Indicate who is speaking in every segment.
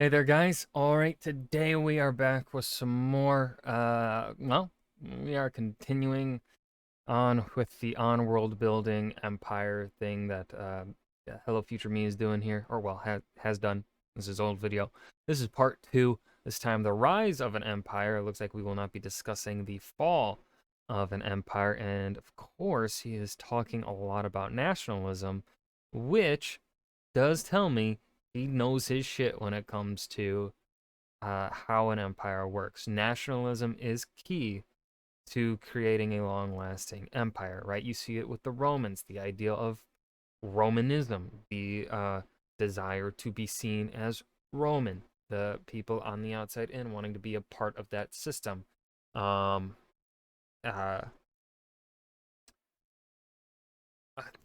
Speaker 1: Hey there, guys. All right, today we are back with some more. Well, we are continuing on with the on-world building empire thing that Hello Future Me is doing here, or well, has done. This is old video. This is part two. This time, the rise of an empire. It looks like we will not be discussing the fall of an empire, and of course, he is talking a lot about nationalism, which does tell me he knows his shit when it comes to how an empire works. Nationalism is key to creating a long lasting empire, right? You see it with the Romans, the idea of Romanism, the desire to be seen as Roman, the people on the outside in wanting to be a part of that system. Um, uh,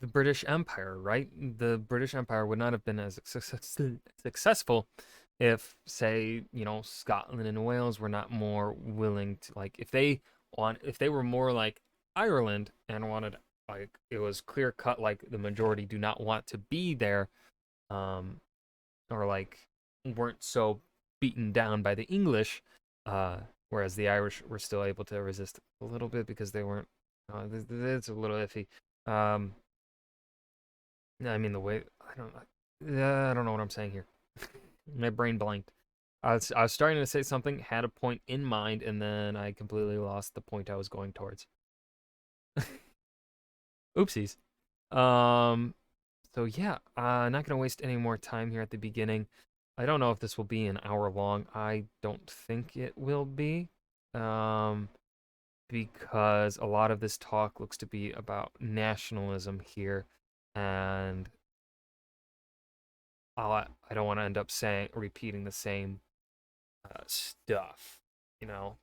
Speaker 1: the British Empire, right? The British Empire would not have been as successful if, say, Scotland and Wales were not more willing to, like, if they were more like Ireland and wanted, like, it was clear cut, like the majority do not want to be there, um, or like weren't so beaten down by the English, uh, whereas the Irish were still able to resist a little bit because they weren't. It's a little iffy. Um, I mean, the way I don't know what I'm saying here. My brain blanked. I was starting to say something, had a point in mind, and then I completely lost the point I was going towards. Oopsies. Um. So yeah, not gonna waste any more time here at the beginning. I don't know if this will be an hour long. I don't think it will be. Um, because a lot of this talk looks to be about nationalism here, and I don't want to end up saying repeating the same stuff, you know.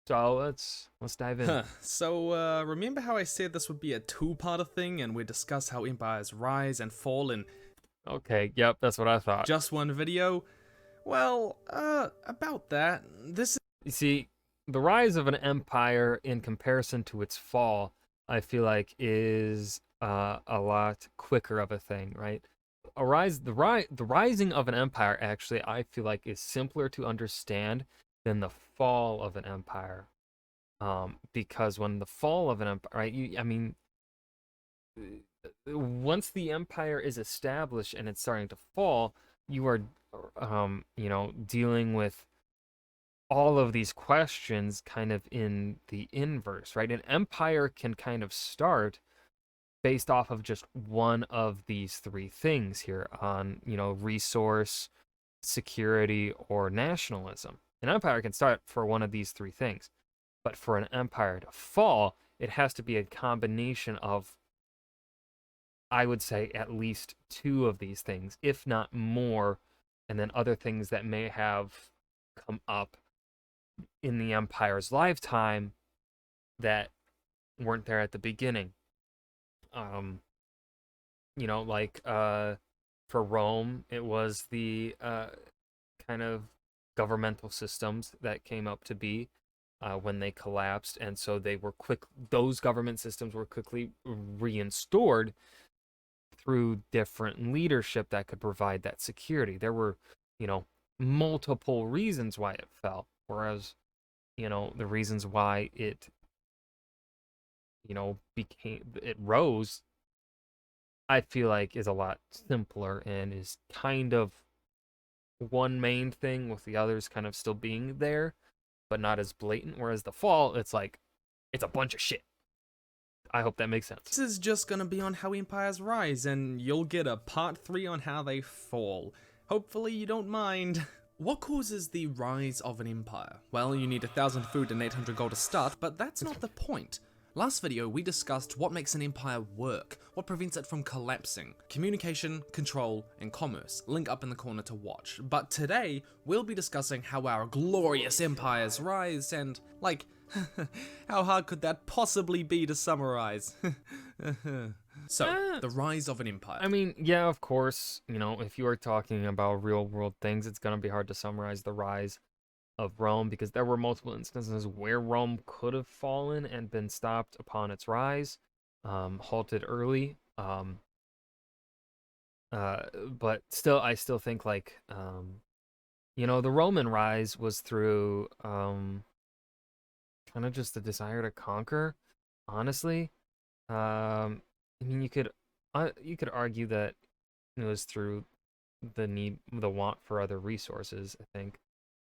Speaker 1: So let's dive in.
Speaker 2: Huh. So, remember how I said this would be a two-parter thing and we discuss how empires rise and fall in
Speaker 1: Okay, yep, that's what I thought.
Speaker 2: just one video? Well, about that, this
Speaker 1: You see, the rise of an empire in comparison to its fall, I feel like is a lot quicker of a thing, right? The rising of an empire actually, I feel like is simpler to understand than the fall of an empire. Because when the fall of an empire, right? I mean, once the empire is established and it's starting to fall, you are, dealing with all of these questions kind of in the inverse, right? An empire can kind of start based off of just one of these three things here on, resource, security, or nationalism. An empire can start for one of these three things, but for an empire to fall, it has to be a combination of, I would say, at least two of these things, if not more, and then other things that may have come up in the empire's lifetime that weren't there at the beginning. Um, like for Rome, it was the kind of governmental systems that came up to be when they collapsed, and so they were quick. Those government systems were quickly reinstored through different leadership that could provide that security. There were, you know, multiple reasons why it fell, whereas, the reasons why it, it rose, I feel like is a lot simpler and is kind of one main thing with the others kind of still being there, but not as blatant. Whereas the fall, it's like, it's a bunch of shit. I hope that makes sense.
Speaker 2: is just gonna be on how empires rise and you'll get a part 3 on how they fall. Hopefully you don't mind. What causes the rise of an empire? Well, you need 1,000 food and 800 gold to start, but that's not the point. Last video, we discussed what makes an empire work, what prevents it from collapsing, communication, control, and commerce. Link up in the corner to watch. But today, we'll be discussing how our glorious empires rise and, like, how hard could that possibly be to summarize? So,
Speaker 1: Uh,
Speaker 2: the rise of an empire.
Speaker 1: I mean, yeah, of course, if you are talking about real world things, it's gonna be hard to summarize the rise of Rome because there were multiple instances where Rome could have fallen and been stopped upon its rise, halted early. But still, I still think like You know, the Roman rise was through kind of just the desire to conquer, honestly. I mean, you could argue that it was through the want for other resources, I think.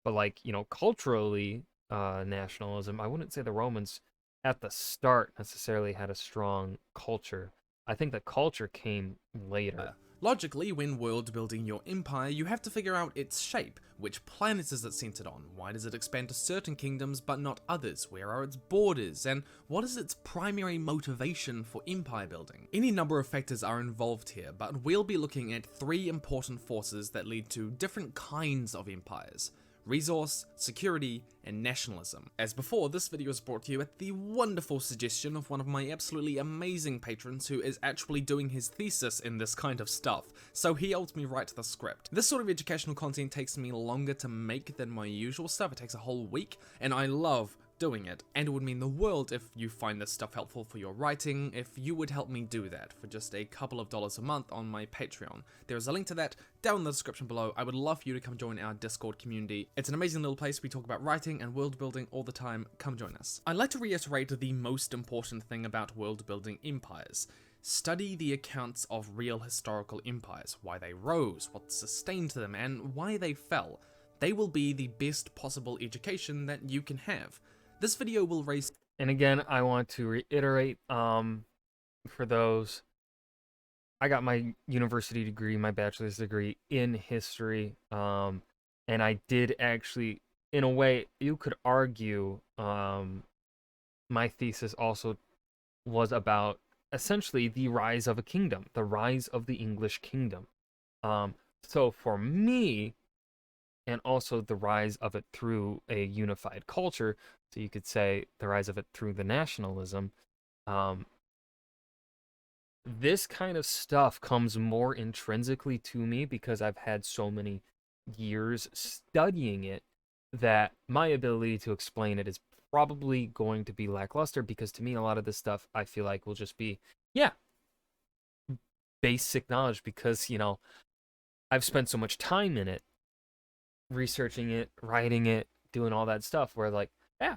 Speaker 1: But like, you know, culturally, nationalism, I wouldn't say the Romans at the start necessarily had a strong culture. I think the culture came later.
Speaker 2: Logically, when world building your empire, you have to figure out its shape. Which planets is it centered on? Why does it expand to certain kingdoms but not others? Where are its borders? And what is its primary motivation for empire building? Any number of factors are involved here, but we'll be looking at 3 important forces that lead to different kinds of empires: resource, security, and nationalism. As before, this video is brought to you at the wonderful suggestion of one of my absolutely amazing patrons who is actually doing his thesis in this kind of stuff, so he helped me write the script. This sort of educational content takes me longer to make than my usual stuff. It takes a whole week, and I love doing it, and it would mean the world if you find this stuff helpful for your writing, if you would help me do that for just a couple of dollars a month on my Patreon. There is a link to that down in the description below. I would love for you to come join our Discord community. It's an amazing little place. We talk about writing and world building all the time. Come join us. I'd like to reiterate the most important thing about world building empires. Study the accounts of real historical empires, why they rose, what sustained them, and why they fell. They will be the best possible education that you can have. This video will raise...
Speaker 1: And again, I want to reiterate, for those, I got my university degree, my bachelor's degree in history, and I did actually, in a way, you could argue, my thesis also was about essentially the rise of a kingdom, the rise of the English kingdom. So for me, and also the rise of it through a unified culture, so you could say the rise of it through the nationalism. This kind of stuff comes more intrinsically to me because I've had so many years studying it that my ability to explain it is probably going to be lackluster, because to me a lot of this stuff I feel like will just be, yeah, basic knowledge, because, you know, I've spent so much time in it, researching it, writing it, doing all that stuff, where like, yeah,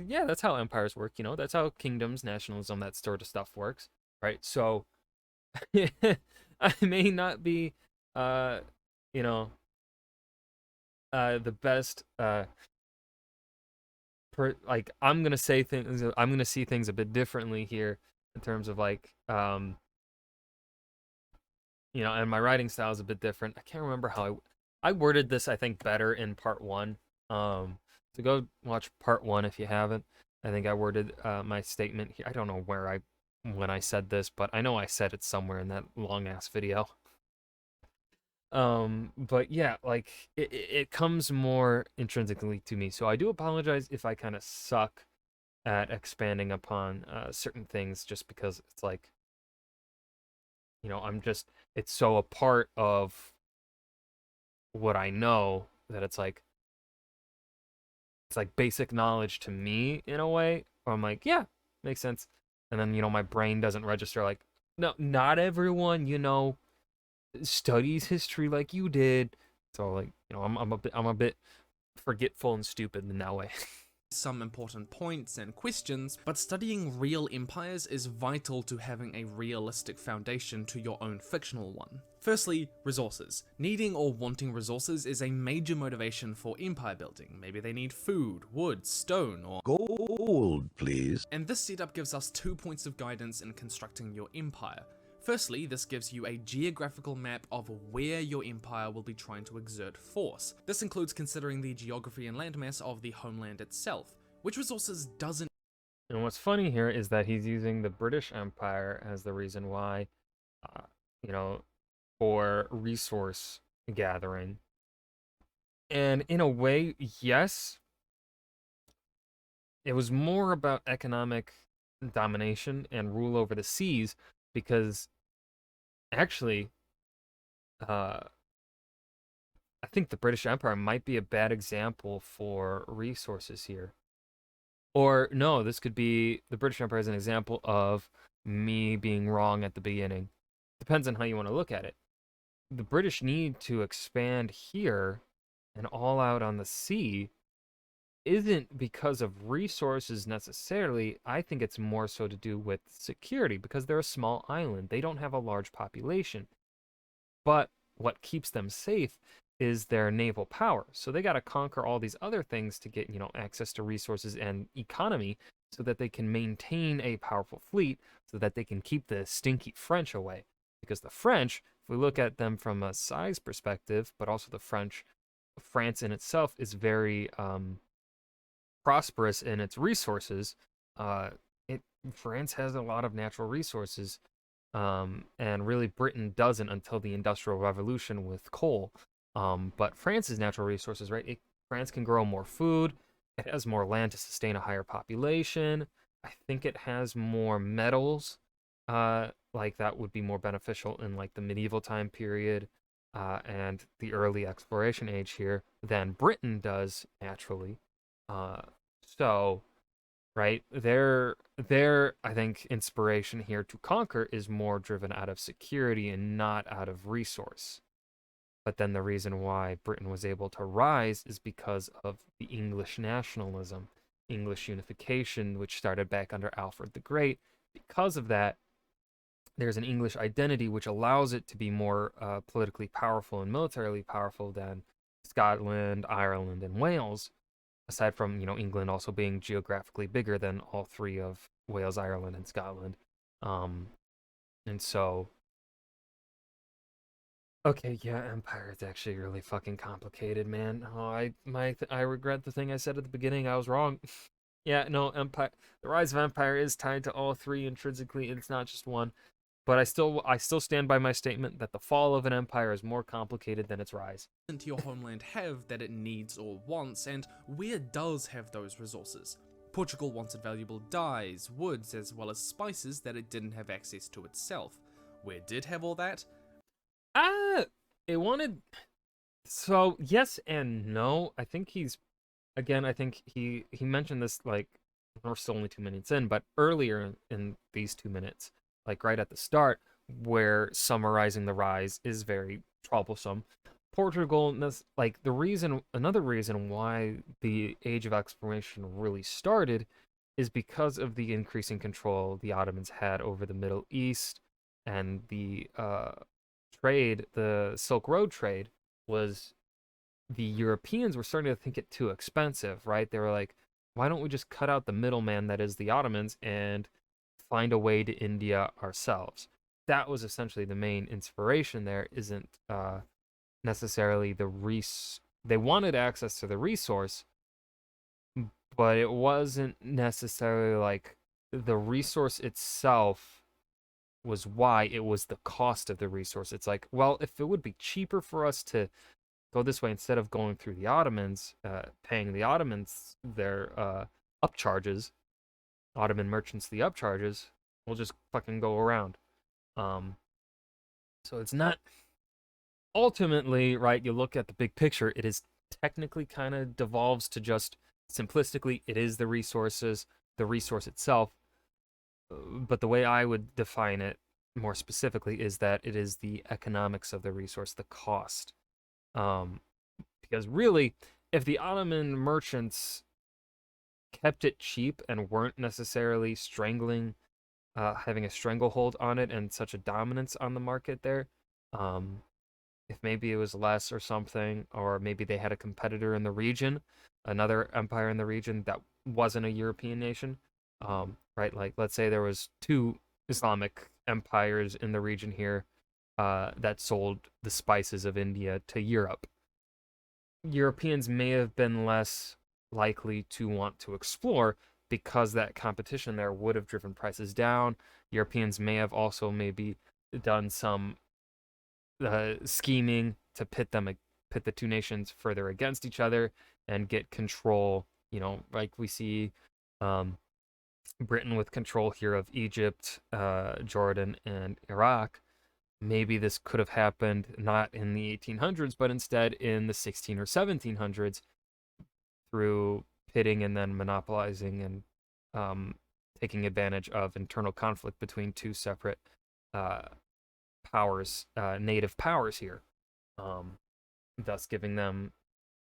Speaker 1: yeah, that's how empires work, you know, that's how kingdoms, nationalism, that sort of stuff works, right? So I may not be, you know, the best, like, I'm gonna say things, I'm gonna see things a bit differently here in terms of like, you know, and my writing style is a bit different. I can't remember how I worded this, I think, better in part 1. So go watch part 1 if you haven't. I think I worded my statement here. I don't know when I said this, but I know I said it somewhere in that long ass video. But yeah, like it comes more intrinsically to me. So I do apologize if I kind of suck at expanding upon certain things, just because it's like, you know, it's so a part of what I know that it's like basic knowledge to me in a way, where I'm like, yeah, makes sense. And then, you know, my brain doesn't register like, no, not everyone, you know, studies history like you did. So like, you know, I'm a bit forgetful and stupid in that way.
Speaker 2: some important points and questions, but studying real empires is vital to having a realistic foundation to your own fictional one. Firstly, resources. Needing or wanting resources is a major motivation for empire building. Maybe they need food, wood, stone, or
Speaker 3: gold, please.
Speaker 2: And this setup gives us 2 points of guidance in constructing your empire. Firstly, this gives you a geographical map of where your empire will be trying to exert force. This includes considering the geography and landmass of the homeland itself, which resources doesn't.
Speaker 1: And what's funny here is that he's using the British Empire as the reason why, you know, for resource gathering. And in a way, yes, it was more about economic domination and rule over the seas, because actually, I think the British Empire might be a bad example for resources here. Or no, this could be the British Empire as an example of me being wrong at the beginning. Depends on how you want to look at it. The British need to expand here and all out on the sea isn't because of resources necessarily. I think it's more so to do with security because they're a small island. They don't have a large population. But what keeps them safe is their naval power. So they got to conquer all these other things to get, access to resources and economy so that they can maintain a powerful fleet so that they can keep the stinky French away. Because the French, if we look at them from a size perspective, but also France in itself is very prosperous in its resources. Uh, France has a lot of natural resources, and really Britain doesn't until the Industrial Revolution with coal. But France's natural resources, right? France can grow more food. It has more land to sustain a higher population. I think it has more metals. Like that would be more beneficial in like the medieval time period, and the early exploration age here than Britain does naturally. Uh, so right? Their I think inspiration here to conquer is more driven out of security and not out of resource. But then the reason why Britain was able to rise is because of the English nationalism, English unification, which started back under Alfred the Great. Because of that, there's an English identity which allows it to be more politically powerful and militarily powerful than Scotland, Ireland, and Wales, aside from England also being geographically bigger than all three of Wales, Ireland, and Scotland. Um, and so, okay, yeah, Empire is actually really fucking complicated, man. Oh, I regret the thing I said at the beginning. I was wrong. Yeah, no, Empire. The rise of Empire is tied to all three intrinsically. It's not just one. But I still stand by my statement that the fall of an empire is more complicated than its rise.
Speaker 2: To your homeland have that it needs or wants, and where does have those resources? Portugal wanted valuable dyes, woods, as well as spices that it didn't have access to itself. Where did have all that?
Speaker 1: It wanted. So yes and no. I think I think he mentioned this like we're still only 2 minutes in, but earlier in these 2 minutes, like right at the start, where summarizing the rise is very troublesome. Portugal, like another reason why the Age of Exploration really started is because of the increasing control the Ottomans had over the Middle East and the trade, the Silk Road trade was the Europeans were starting to think it too expensive, right? They were like, why don't we just cut out the middleman that is the Ottomans and find a way to India ourselves? That was essentially the main inspiration there, isn't necessarily they wanted access to the resource, but it wasn't necessarily like the resource itself was why, it was the cost of the resource. It's like, well, if it would be cheaper for us to go this way instead of going through the Ottomans, paying the Ottomans their upcharges, Ottoman merchants the upcharges, we'll just fucking go around. Um, so it's not ultimately, right, you look at the big picture, it is technically kind of devolves to just simplistically, it is the resources, the resource itself. But the way I would define it more specifically is that it is the economics of the resource, the cost. Um, because really, if the Ottoman merchants kept it cheap and weren't necessarily having a stranglehold on it and such a dominance on the market there, um, if maybe it was less or something, or maybe they had a competitor in the region, another empire in the region that wasn't a European nation, right? Like, let's say there was two Islamic empires in the region here that sold the spices of India to Europe. Europeans may have been less likely to want to explore because that competition there would have driven prices down. Europeans may have also maybe done some scheming to pit the two nations further against each other and get control. Like we see Britain with control here of Egypt, Jordan, and Iraq. Maybe this could have happened not in the 1800s, but instead in the 16 or 1700s through pitting and then monopolizing and taking advantage of internal conflict between two separate powers, native powers here, thus giving them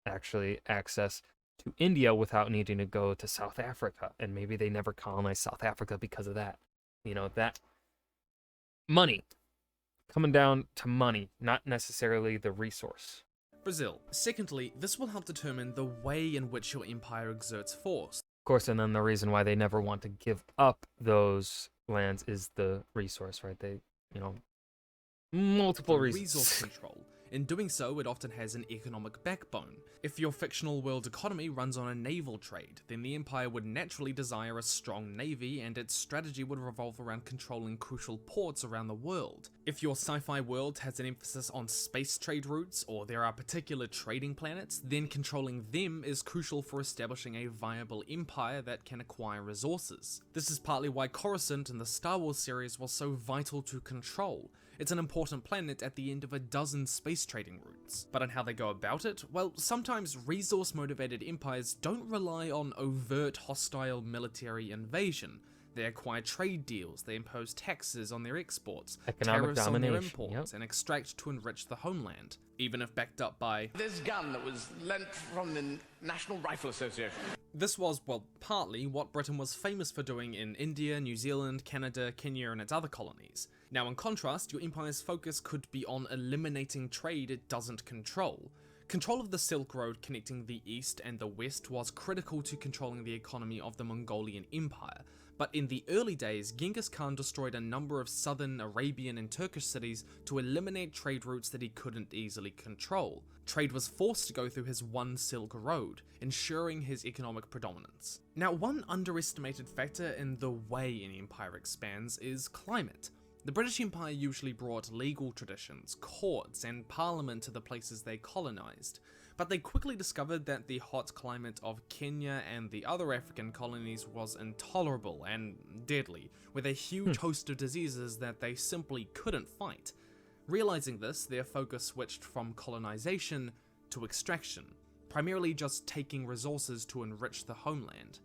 Speaker 1: actually access to India without needing to go to South Africa. And maybe they never colonized South Africa because of that. That money, coming down to money, not necessarily the resource.
Speaker 2: Brazil. Secondly, this will help determine the way in which your empire exerts force.
Speaker 1: Of course, and then the reason why they never want to give up those lands is the resource, right? They, multiple
Speaker 2: Through
Speaker 1: reasons.
Speaker 2: resource control. In doing so, it often has an economic backbone. If your fictional world economy runs on a naval trade, then the empire would naturally desire a strong navy, and its strategy would revolve around controlling crucial ports around the world. If your sci-fi world has an emphasis on space trade routes, or there are particular trading planets, then controlling them is crucial for establishing a viable empire that can acquire resources. This is partly why Coruscant in the Star Wars series was so vital to control. It's an important planet at the end of a dozen space trading routes. But on how they go about it, well, sometimes resource-motivated empires don't rely on overt hostile military invasion. They acquire trade deals, they impose taxes on their exports,
Speaker 1: Economic
Speaker 2: tariffs on their
Speaker 1: domination,
Speaker 2: imports, and extract to enrich the homeland, even if backed up by
Speaker 4: this gun that was lent from the National Rifle Association.
Speaker 2: This was, well, partly what Britain was famous for doing in India, New Zealand, Canada, Kenya, and its other colonies. Now, in contrast, your empire's focus could be on eliminating trade it doesn't control. Control of the Silk Road connecting the East and the West was critical to controlling the economy of the Mongolian Empire, but in the early days, Genghis Khan destroyed a number of southern Arabian and Turkish cities to eliminate trade routes that he couldn't easily control. Trade was forced to go through his One Silk Road, ensuring his economic predominance. Now, one underestimated factor in the way an empire expands is climate. The British Empire usually brought legal traditions, courts, and parliament to the places they colonized, but they quickly discovered that the hot climate of Kenya and the other African colonies was intolerable and deadly, with a huge host of diseases that they simply couldn't fight. Realizing this, their focus switched from colonization to extraction, primarily just taking resources to enrich the homeland.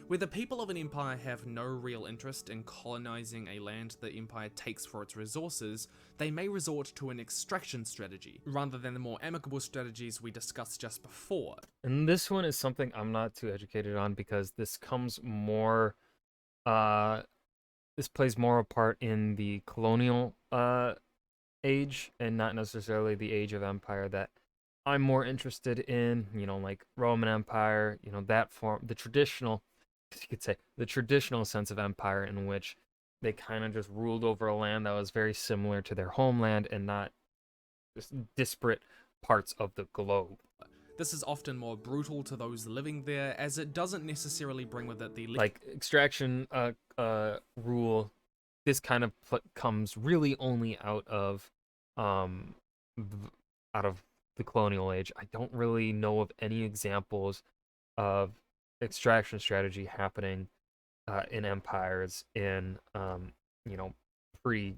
Speaker 2: Where the people of an empire have no real interest in colonizing a land the empire takes for its resources, they may resort to an extraction strategy, rather than the more amicable strategies we discussed just before.
Speaker 1: And this one is something I'm not too educated on because this comes more, this plays more a part in the colonial age and not necessarily the age of empire that I'm more interested in, like Roman Empire, that form, the traditional, you could say, the traditional sense of empire in which they kind of just ruled over a land that was very similar to their homeland and not just disparate parts of the globe.
Speaker 2: This is often more brutal to those living there, as it doesn't necessarily bring with it the
Speaker 1: like extraction rule. This kind of comes really only out of the colonial age. I don't really know of any examples of extraction strategy happening in empires in pre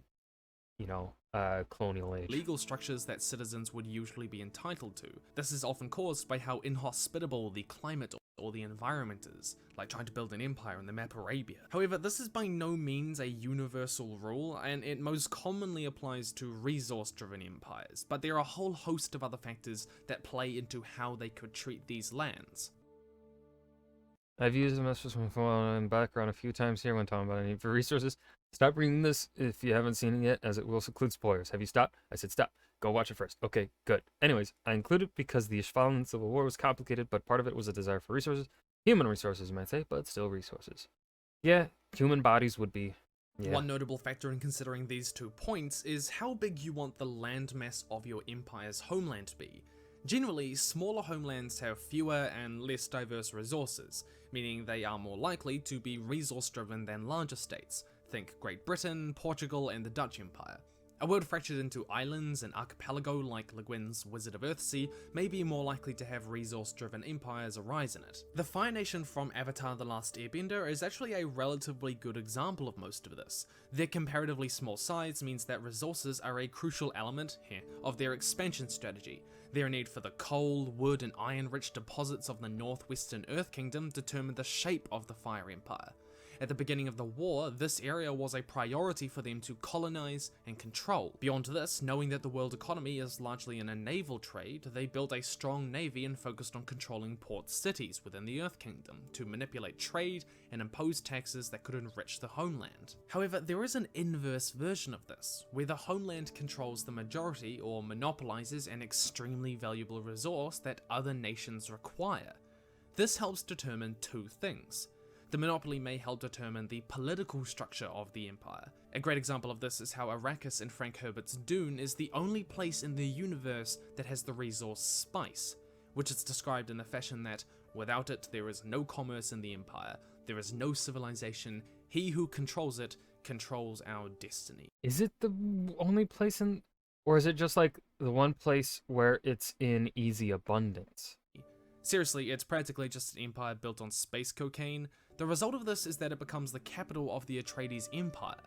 Speaker 1: colonial age.
Speaker 2: legal structures that citizens would usually be entitled to. This is often caused by how inhospitable the climate or the environment is, like trying to build an empire on the map Arabia. However, this is by no means a universal rule, and it most commonly applies to resource-driven empires, but there are a whole host of other factors that play into how they could treat these lands.
Speaker 1: I've used the message in background a few times here when talking about any for resources. Stop reading this if you haven't seen it yet, as it will include spoilers. Have you stopped? I said stop. Go watch it first. Okay, good. Anyways, I included because the Ishvalan Civil War was complicated, but part of it was a desire for resources. Human resources, you might say, but still resources. Yeah, human bodies would be... Yeah.
Speaker 2: One notable factor in considering these 2 points is how big you want the landmass of your empire's homeland to be. Generally, smaller homelands have fewer and less diverse resources, meaning they are more likely to be resource-driven than larger states. Think Great Britain, Portugal, and the Dutch Empire. A world fractured into islands and archipelago like Le Guin's Wizard of Earthsea may be more likely to have resource-driven empires arise in it. The Fire Nation from Avatar: The Last Airbender is actually a relatively good example of most of this. Their comparatively small size means that resources are a crucial element of their expansion strategy. Their need for the coal, wood, and iron-rich deposits of the northwestern Earth Kingdom determined the shape of the Fire Empire. At the beginning of the war, this area was a priority for them to colonize and control. Beyond this, knowing that the world economy is largely in a naval trade, they built a strong navy and focused on controlling port cities within the Earth Kingdom to manipulate trade and impose taxes that could enrich the homeland. However, there is an inverse version of this, where the homeland controls the majority or monopolizes an extremely valuable resource that other nations require. This helps determine two things. The monopoly may help determine the political structure of the empire. A great example of this is how Arrakis in Frank Herbert's Dune is the only place in the universe that has the resource spice, which is described in the fashion that, without it there is no commerce in the empire, there is no civilization, he who controls it controls our destiny.
Speaker 1: Is it the only place in, or is it just like the one place where it's in easy abundance?
Speaker 2: Seriously, it's practically just an empire built on space cocaine. The result of this is that it becomes the capital of the Atreides Empire.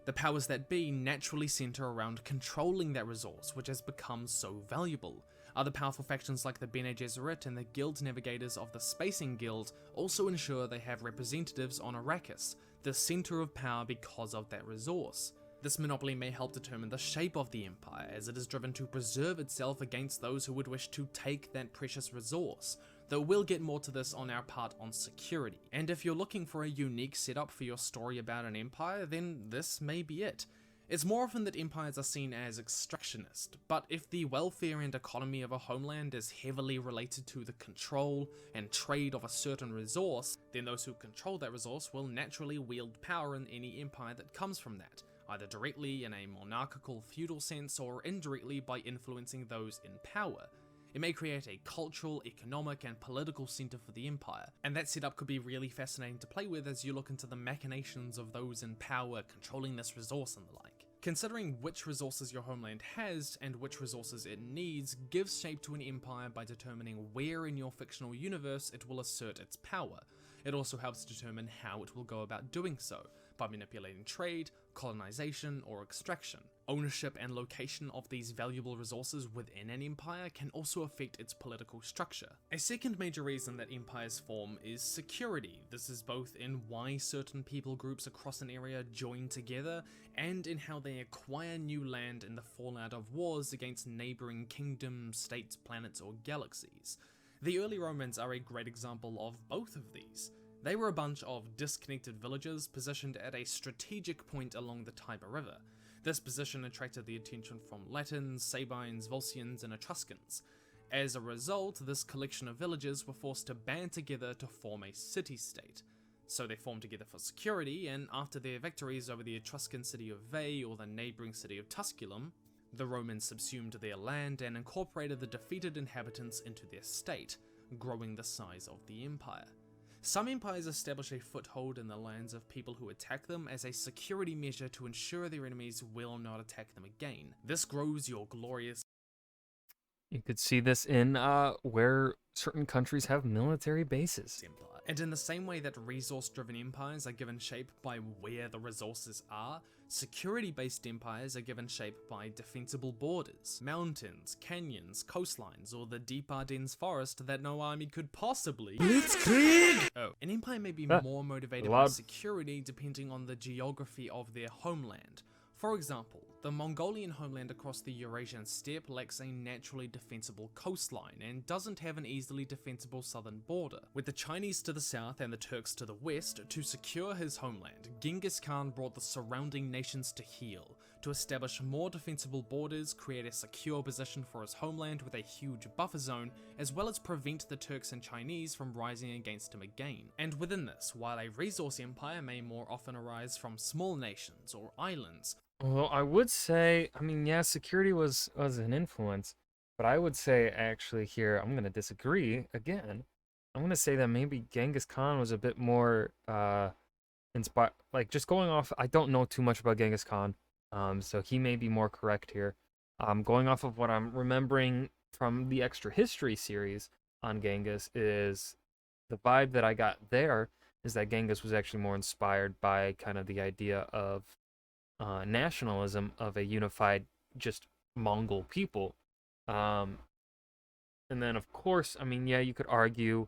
Speaker 2: The powers that be naturally center around controlling that resource, which has become so valuable. Other powerful factions like the Bene Gesserit and the Guild Navigators of the Spacing Guild also ensure they have representatives on Arrakis, the center of power because of that resource. This monopoly may help determine the shape of the empire, as it is driven to preserve itself against those who would wish to take that precious resource, though we'll get more to this on our part on security. And if you're looking for a unique setup for your story about an empire, then this may be it. It's more often that empires are seen as extractionist, but if the welfare and economy of a homeland is heavily related to the control and trade of a certain resource, then those who control that resource will naturally wield power in any empire that comes from that, either directly in a monarchical feudal sense or indirectly by influencing those in power. It may create a cultural, economic, and political center for the empire, and that setup could be really fascinating to play with as you look into the machinations of those in power controlling this resource and the like. Considering which resources your homeland has and which resources it needs gives shape to an empire by determining where in your fictional universe it will assert its power. It also helps determine how it will go about doing so, by manipulating trade, colonization, or extraction. Ownership and location of these valuable resources within an empire can also affect its political structure. A second major reason that empires form is security. This is both in why certain people groups across an area join together, and in how they acquire new land in the fallout of wars against neighboring kingdoms, states, planets, or galaxies. The early Romans are a great example of both of these. They were a bunch of disconnected villages positioned at a strategic point along the Tiber River. This position attracted the attention from Latins, Sabines, Volscians, and Etruscans. As a result, this collection of villages were forced to band together to form a city-state. So they formed together for security, and after their victories over the Etruscan city of Veii or the neighbouring city of Tusculum, the Romans subsumed their land and incorporated the defeated inhabitants into their state, growing the size of the empire. Some empires establish a foothold in the lands of people who attack them as a security measure to ensure their enemies will not attack them again. This grows your glorious
Speaker 1: You could see this in where certain countries have military bases.
Speaker 2: empire. And in the same way that resource-driven empires are given shape by where the resources are, security-based empires are given shape by defensible borders, mountains, canyons, coastlines, or the deep Ardennes forest that no army could possibly Blitzkrieg! An empire may be more motivated by security depending on the geography of their homeland. For example, the Mongolian homeland across the Eurasian steppe lacks a naturally defensible coastline and doesn't have an easily defensible southern border. With the Chinese to the south and the Turks to the west, to secure his homeland, Genghis Khan brought the surrounding nations to heel, to establish more defensible borders, create a secure position for his homeland with a huge buffer zone, as well as prevent the Turks and Chinese from rising against him again. And within this, while a resource empire may more often arise from small nations or islands,
Speaker 1: Well, I would say, I mean, yeah, security was an influence, but I would say actually here, I'm going to disagree again. I'm going to say that maybe Genghis Khan was a bit more inspired, like just going off, I don't know too much about Genghis Khan, so he may be more correct here. Going off of what I'm remembering from the Extra History series on Genghis is the vibe that I got there is that Genghis was actually more inspired by kind of the idea of nationalism of a unified just Mongol people. And then of course, I mean, yeah, you could argue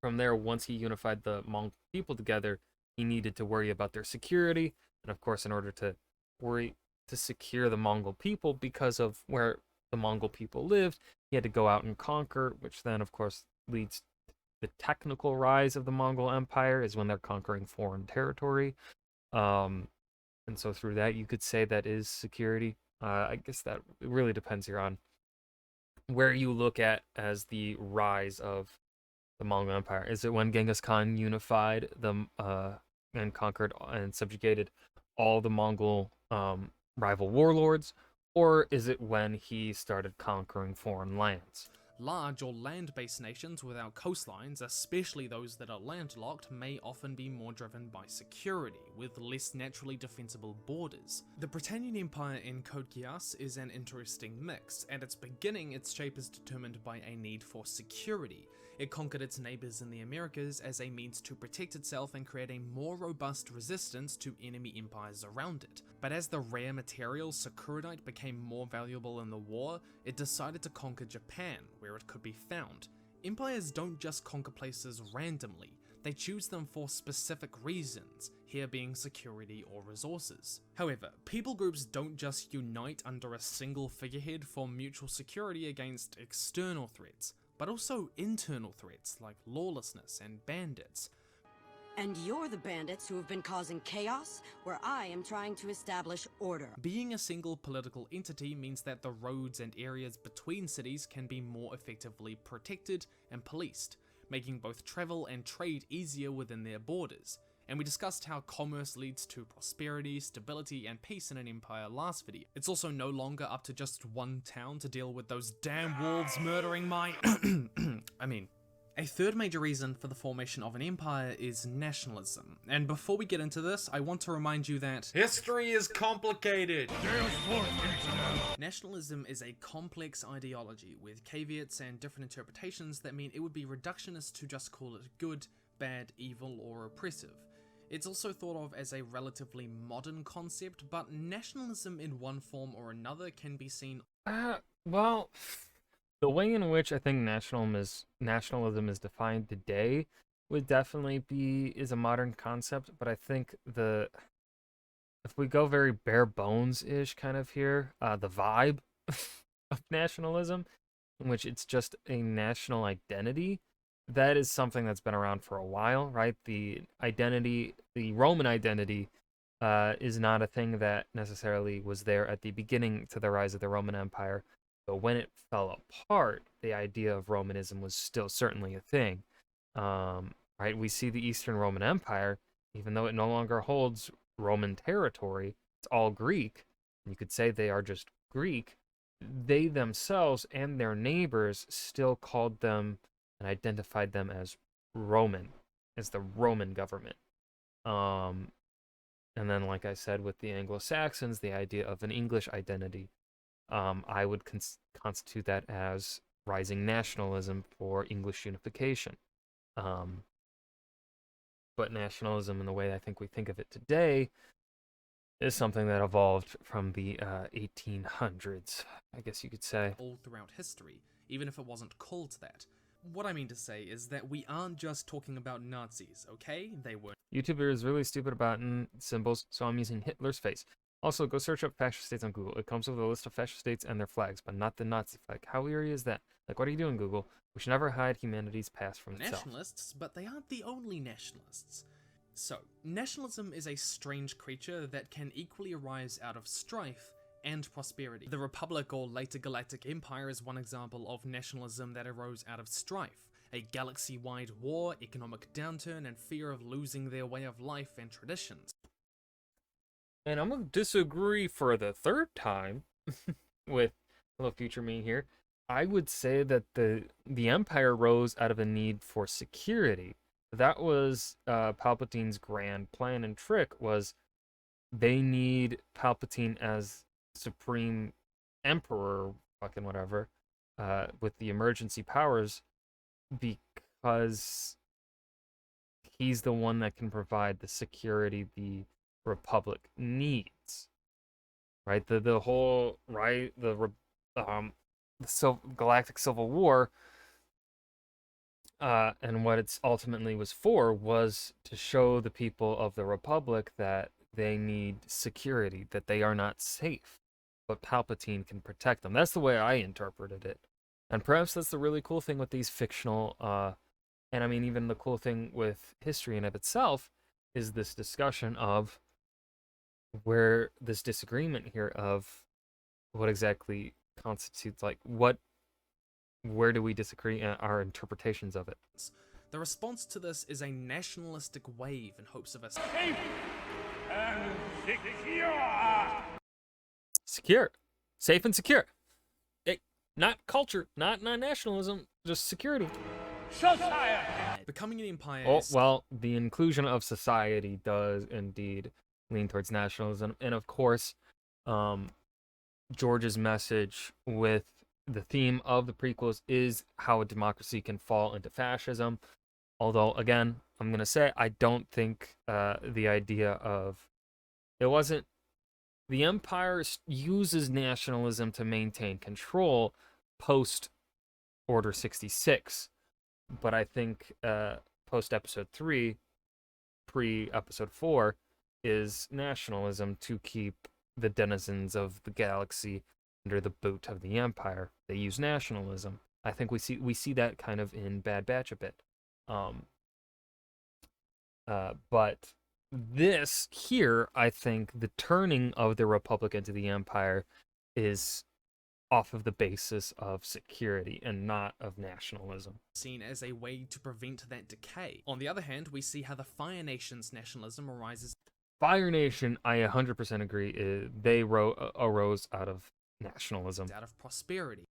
Speaker 1: From there, once he unified the Mongol people together, he needed to worry about their security. And of course, in order to worry to secure the Mongol people because of where the Mongol people lived, he had to go out and conquer, which then, of course, leads to the technical rise of the Mongol Empire, is when they're conquering foreign territory. And so through that, you could say that is security. I guess that it really depends here on where you look at as the rise of the Mongol Empire. Is it when Genghis Khan unified the and conquered and subjugated all the Mongol rival warlords, or is it when he started conquering foreign lands?
Speaker 2: Large or land-based nations without coastlines, especially those that are landlocked, may often be more driven by security, with less naturally defensible borders. The Britannian Empire in Code Geass is an interesting mix. At its beginning, its shape is determined by a need for security. It conquered its neighbours in the Americas as a means to protect itself and create a more robust resistance to enemy empires around it. But as the rare material Sakuradite became more valuable in the war, it decided to conquer Japan, where it could be found. Empires don't just conquer places randomly, they choose them for specific reasons, here being security or resources. However, people groups don't just unite under a single figurehead for mutual security against external threats, but also internal threats like lawlessness and bandits.
Speaker 5: And you're the bandits who have been causing chaos, where I am trying to establish order.
Speaker 2: Being a single political entity means that the roads and areas between cities can be more effectively protected and policed, making both travel and trade easier within their borders. And we discussed how commerce leads to prosperity, stability, and peace in an empire last video. It's also no longer up to just one town to deal with those damn wolves murdering my A third major reason for the formation of an empire is nationalism. And before we get into this, I want to remind you that history is complicated. Nationalism is a complex ideology with caveats and different interpretations that mean it would be reductionist to just call it good, bad, evil, or oppressive. It's also thought of as a relatively modern concept, but nationalism in one form or another can be seen.
Speaker 1: Well, the way in which I think nationalism is defined today would definitely is a modern concept, but I think if we go very bare bones-ish kind of here, the vibe of nationalism, in which it's just a national identity, that is something that's been around for a while, right? The Roman identity, is not a thing that necessarily was there at the beginning to the rise of the Roman Empire. But when it fell apart, the idea of Romanism was still certainly a thing. Right? We see the Eastern Roman Empire, even though it no longer holds Roman territory, it's all Greek. You could say they are just Greek. They themselves and their neighbors still called them and identified them as Roman, as the Roman government. And then, like I said, with the Anglo-Saxons, the idea of an English identity, I would constitute that as rising nationalism for English unification. But nationalism, in the way I think we think of it today, is something that evolved from the 1800s, I guess you could say.
Speaker 2: All throughout history, even if it wasn't called that. What I mean to say is that we aren't just talking about Nazis, okay? They were.
Speaker 1: YouTuber is really stupid about symbols, so I'm using Hitler's face. Also, go search up fascist states on Google. It comes with a list of fascist states and their flags, but not the Nazi flag. How eerie is that? Like, what are you doing, Google? We should never hide humanity's past from itself.
Speaker 2: Nationalists, but they aren't the only nationalists. So, nationalism is a strange creature that can equally arise out of strife and prosperity. The Republic or later Galactic Empire is one example of nationalism that arose out of strife. A galaxy-wide war, economic downturn, and fear of losing their way of life and traditions.
Speaker 1: And I'm going to disagree for the third time with Hello Future Me here. I would say that the Empire rose out of a need for security. That was Palpatine's grand plan and trick, was they need Palpatine as supreme emperor, fucking whatever, with the emergency powers, because he's the one that can provide the security the Republic needs, right? The whole, right, the Galactic Civil War And what it's ultimately was for was to show the people of the Republic that they need security, that they are not safe, but Palpatine can protect them. That's the way I interpreted it. And perhaps that's the really cool thing with these fictional, and I mean, even the cool thing with history in of itself is this discussion of where this disagreement here of what exactly constitutes, like, where do we disagree in our interpretations of it?
Speaker 2: The response to this is a nationalistic wave in hopes of a
Speaker 1: Secure. Safe and secure. Not culture, not nationalism, just security.
Speaker 2: becoming an empire.
Speaker 1: Oh, well, the inclusion of society does indeed lean towards nationalism. And of course, George's message with the theme of the prequels is how a democracy can fall into fascism. Although, again, I'm going to say I don't think the idea of it wasn't the Empire uses nationalism to maintain control post Order 66, but I think post Episode 3, pre Episode 4, is nationalism to keep the denizens of the galaxy under the boot of the Empire. They use nationalism. I think we see that kind of in Bad Batch a bit. But this here, I think the turning of the Republic into the Empire is off of the basis of security and not of nationalism.
Speaker 2: Seen as a way to prevent that decay. On the other hand, we see how the Fire Nation's nationalism arises
Speaker 1: Fire Nation, I 100% agree, they arose out of nationalism.
Speaker 2: out of prosperity.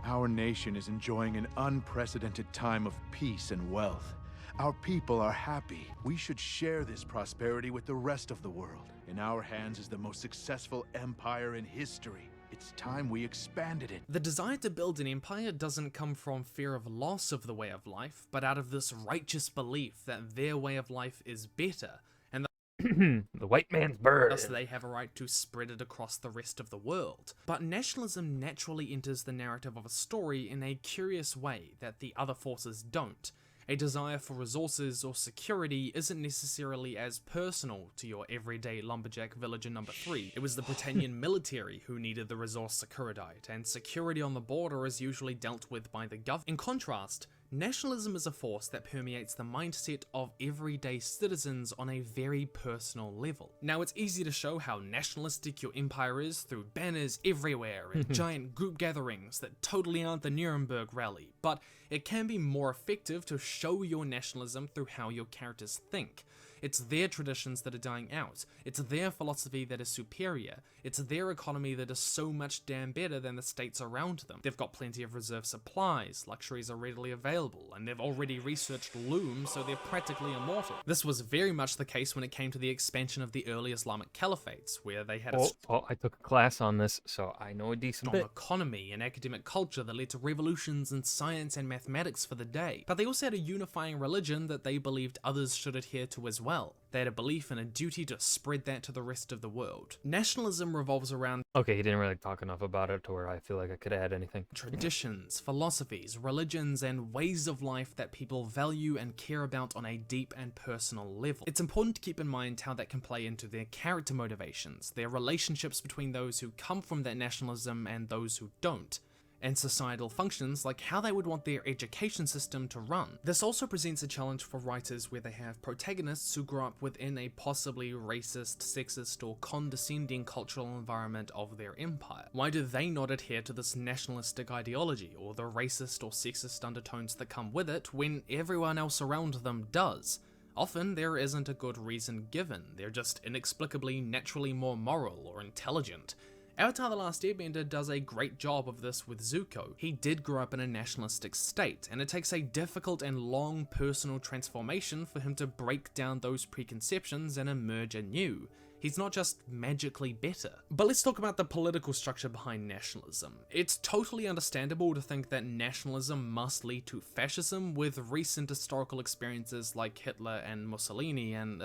Speaker 6: Our nation is enjoying an unprecedented time of peace and wealth. Our people are happy. We should share this prosperity with the rest of the world. In our hands is the most successful empire in history. It's time we expanded it.
Speaker 2: The desire to build an empire doesn't come from fear of loss of the way of life, but out of this righteous belief that their way of life is better, and
Speaker 1: The white man's bird.
Speaker 2: thus they have a right to spread it across the rest of the world. But nationalism naturally enters the narrative of a story in a curious way that the other forces don't. A desire for resources or security isn't necessarily as personal to your everyday lumberjack villager number 3. It was the Britannian military who needed the resource Securidite, and security on the border is usually dealt with by the government. In contrast, nationalism is a force that permeates the mindset of everyday citizens on a very personal level. Now, it's easy to show how nationalistic your empire is through banners everywhere and giant group gatherings that totally aren't the Nuremberg rally, but it can be more effective to show your nationalism through how your characters think. It's their traditions that are dying out. It's their philosophy that is superior. It's their economy that is so much damn better than the states around them. They've got plenty of reserve supplies, luxuries are readily available, and they've already researched looms, so they're practically immortal. This was very much the case when it came to the expansion of the early Islamic caliphates, where they had a
Speaker 1: I took a class on this, so I know a decent
Speaker 2: strong
Speaker 1: bit.
Speaker 2: economy and academic culture that led to revolutions in science and mathematics for the day. But they also had a unifying religion that they believed others should adhere to as well. They had a belief and a duty to spread that to the rest of the world. Nationalism revolves around
Speaker 1: Okay, he didn't really talk enough about it to where I feel like I could add anything.
Speaker 2: traditions, philosophies, religions, and ways of life that people value and care about on a deep and personal level. It's important to keep in mind how that can play into their character motivations, their relationships between those who come from that nationalism and those who don't, and societal functions like how they would want their education system to run. This also presents a challenge for writers where they have protagonists who grow up within a possibly racist, sexist, or condescending cultural environment of their empire. Why do they not adhere to this nationalistic ideology or the racist or sexist undertones that come with it when everyone else around them does? Often there isn't a good reason given, they're just inexplicably naturally more moral or intelligent. Avatar: The Last Airbender does a great job of this with Zuko. He did grow up in a nationalistic state, and it takes a difficult and long personal transformation for him to break down those preconceptions and emerge anew. He's not just magically better. But let's talk about the political structure behind nationalism. It's totally understandable to think that nationalism must lead to fascism with recent historical experiences like Hitler and Mussolini and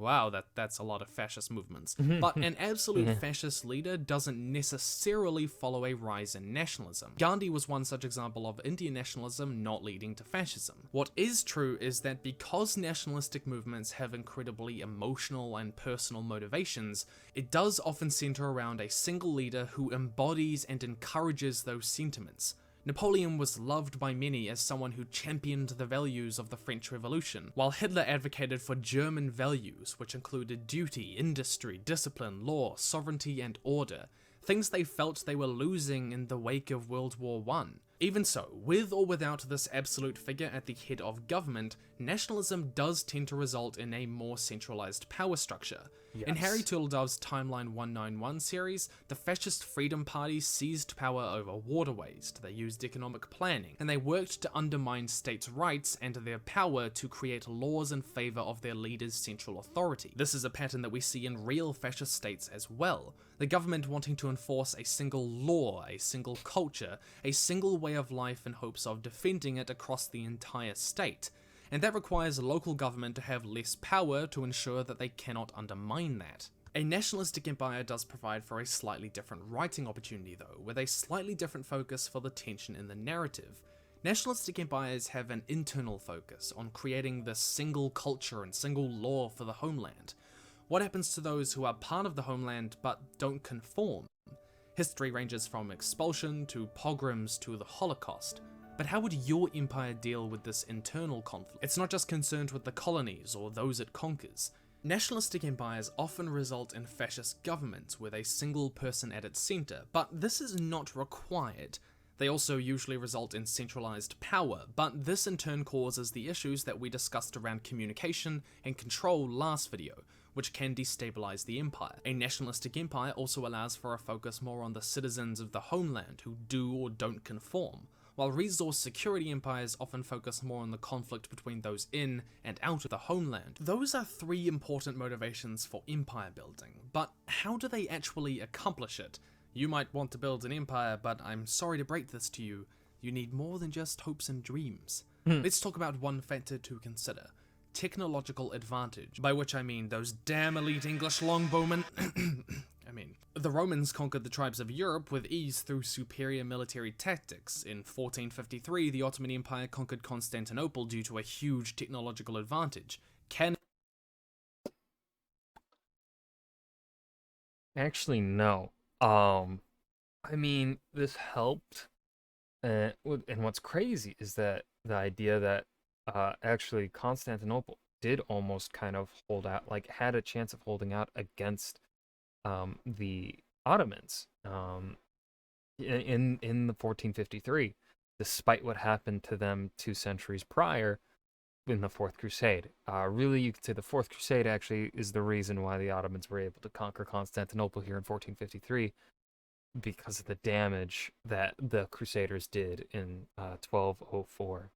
Speaker 2: Wow, that's a lot of fascist movements. But an absolute fascist leader doesn't necessarily follow a rise in nationalism. Gandhi was one such example of Indian nationalism not leading to fascism. What is true is that because nationalistic movements have incredibly emotional and personal motivations, it does often center around a single leader who embodies and encourages those sentiments. Napoleon was loved by many as someone who championed the values of the French Revolution, while Hitler advocated for German values, which included duty, industry, discipline, law, sovereignty, and order, things they felt they were losing in the wake of World War I. Even so, with or without this absolute figure at the head of government, nationalism does tend to result in a more centralized power structure.
Speaker 1: Yes.
Speaker 2: In Harry Turtledove's Timeline 191 series, the fascist Freedom Party seized power over waterways, they used economic planning, and they worked to undermine states' rights and their power to create laws in favor of their leaders' central authority. This is a pattern that we see in real fascist states as well. The government wanting to enforce a single law, a single culture, a single way of life in hopes of defending it across the entire state. And that requires local government to have less power to ensure that they cannot undermine that. A nationalistic empire does provide for a slightly different writing opportunity though, with a slightly different focus for the tension in the narrative. Nationalistic empires have an internal focus on creating this single culture and single law for the homeland. What happens to those who are part of the homeland but don't conform? History ranges from expulsion to pogroms to the Holocaust. But how would your empire deal with this internal conflict? It's not just concerned with the colonies or those it conquers. Nationalistic empires often result in fascist governments with a single person at its center, but this is not required. They also usually result in centralized power, but this in turn causes the issues that we discussed around communication and control last video, which can destabilize the empire. A nationalistic empire also allows for a focus more on the citizens of the homeland who do or don't conform, while resource security empires often focus more on the conflict between those in and out of the homeland. Those are three important motivations for empire building, but how do they actually accomplish it? You might want to build an empire, but I'm sorry to break this to you, you need more than just hopes and dreams. Let's talk about one factor to consider: technological advantage, by which I mean those damn elite English longbowmen. The Romans conquered the tribes of Europe with ease through superior military tactics. In 1453, the Ottoman Empire conquered Constantinople due to a huge technological advantage.
Speaker 1: Actually, no. This helped. And what's crazy is that the idea that actually Constantinople did almost kind of hold out, like had a chance of holding out against the Ottomans in the 1453, despite what happened to them 2 centuries prior in the Fourth Crusade. Really, you could say the Fourth Crusade actually is the reason why the Ottomans were able to conquer Constantinople here in 1453, because of the damage that the Crusaders did in 1204.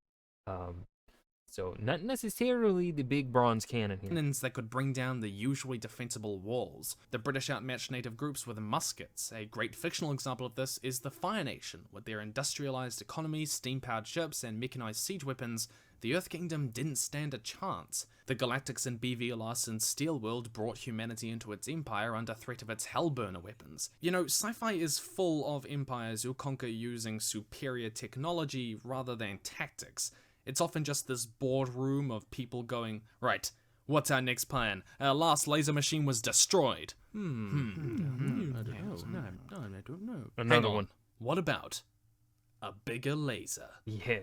Speaker 1: So not necessarily the big bronze cannon here.
Speaker 2: Cannons that could bring down the usually defensible walls. The British outmatched native groups with muskets. A great fictional example of this is the Fire Nation. With their industrialized economy, steam-powered ships, and mechanized siege weapons, the Earth Kingdom didn't stand a chance. The Galactics and BV Larsen's Steel World brought humanity into its empire under threat of its Hellburner weapons. You know, sci-fi is full of empires who conquer using superior technology rather than tactics. It's often just this boardroom of people going, right, what's our next plan? Our last laser machine was destroyed. I don't know.
Speaker 1: Another one.
Speaker 2: What about a bigger laser?
Speaker 1: Yeah.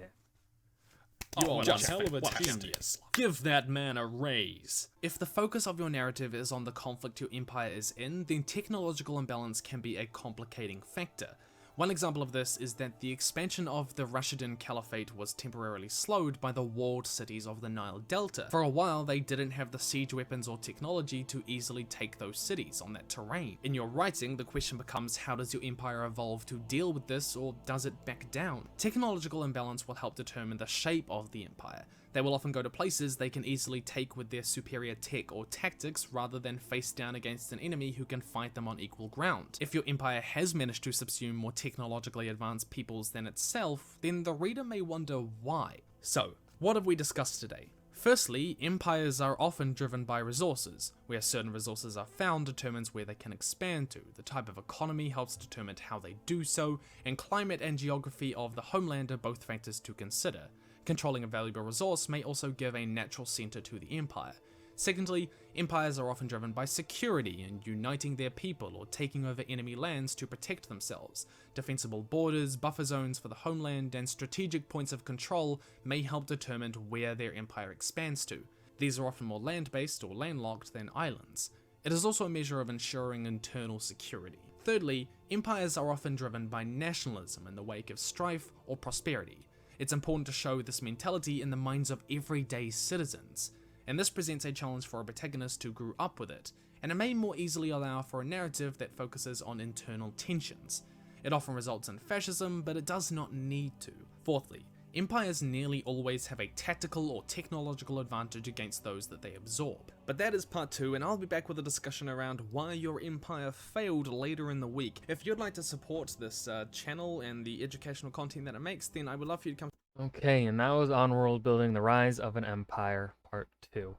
Speaker 2: You're just hell of a genius. Give that man a raise. If the focus of your narrative is on the conflict your empire is in, then technological imbalance can be a complicating factor. One example of this is that the expansion of the Rashidun Caliphate was temporarily slowed by the walled cities of the Nile Delta. For a while, they didn't have the siege weapons or technology to easily take those cities on that terrain. In your writing, the question becomes, how does your empire evolve to deal with this, or does it back down? Technological imbalance will help determine the shape of the empire. They will often go to places they can easily take with their superior tech or tactics rather than face down against an enemy who can fight them on equal ground. If your empire has managed to subsume more technologically advanced peoples than itself, then the reader may wonder why. So, what have we discussed today? Firstly, empires are often driven by resources. Where certain resources are found determines where they can expand to, the type of economy helps determine how they do so, and climate and geography of the homeland are both factors to consider. Controlling a valuable resource may also give a natural center to the empire. Secondly, empires are often driven by security and uniting their people or taking over enemy lands to protect themselves. Defensible borders, buffer zones for the homeland, and strategic points of control may help determine where their empire expands to. These are often more land-based or landlocked than islands. It is also a measure of ensuring internal security. Thirdly, empires are often driven by nationalism in the wake of strife or prosperity. It's important to show this mentality in the minds of everyday citizens, and this presents a challenge for a protagonist who grew up with it, and it may more easily allow for a narrative that focuses on internal tensions. It often results in fascism, but it does not need to. Fourthly, empires nearly always have a tactical or technological advantage against those that they absorb. But that is part 2, and I'll be back with a discussion around why your empire failed later in the week. If you'd like to support this channel and the educational content that it makes, then I would love for you to come.
Speaker 1: Okay, and that was on World Building: The Rise of an Empire, Part 2.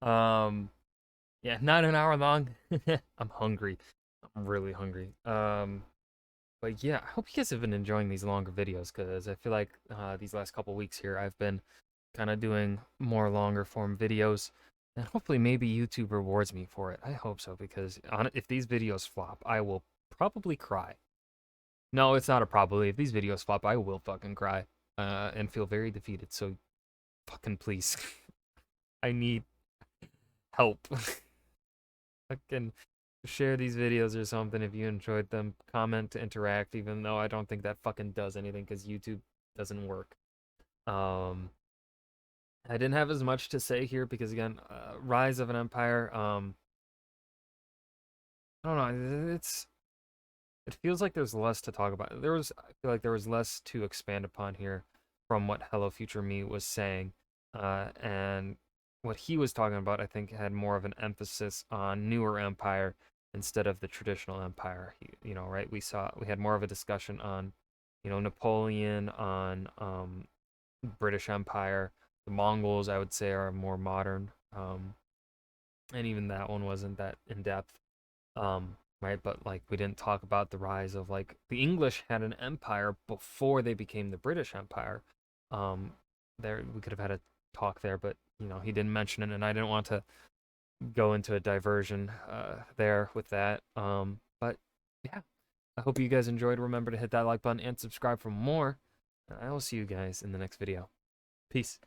Speaker 1: Yeah, not an hour long. I'm hungry. I'm really hungry. But yeah, I hope you guys have been enjoying these longer videos, because I feel like these last couple weeks here, I've been kind of doing more longer form videos, and hopefully maybe YouTube rewards me for it. I hope so, because if these videos flop, I will probably cry. No, it's not a probably. If these videos flop, I will fucking cry. And feel very defeated, so fucking please. I need help. Fucking share these videos or something if you enjoyed them. Comment to interact, even though I don't think that fucking does anything, because YouTube doesn't work. I didn't have as much to say here because, again, Rise of an Empire, I don't know, it feels like there's less to talk about. I feel like there was less to expand upon here from what Hello Future Me was saying. And what he was talking about, I think, had more of an emphasis on newer empire instead of the traditional empire. Right? We had more of a discussion on, Napoleon, on British Empire. The Mongols, I would say, are more modern. And even that one wasn't that in depth. Right, but like we didn't talk about the rise of, like, the English had an empire before they became the British Empire. There we could have had a talk there, but he didn't mention it, and I didn't want to go into a diversion there with that. But yeah, I hope you guys enjoyed. Remember to hit that like button and subscribe for more. And I will see you guys in the next video. Peace.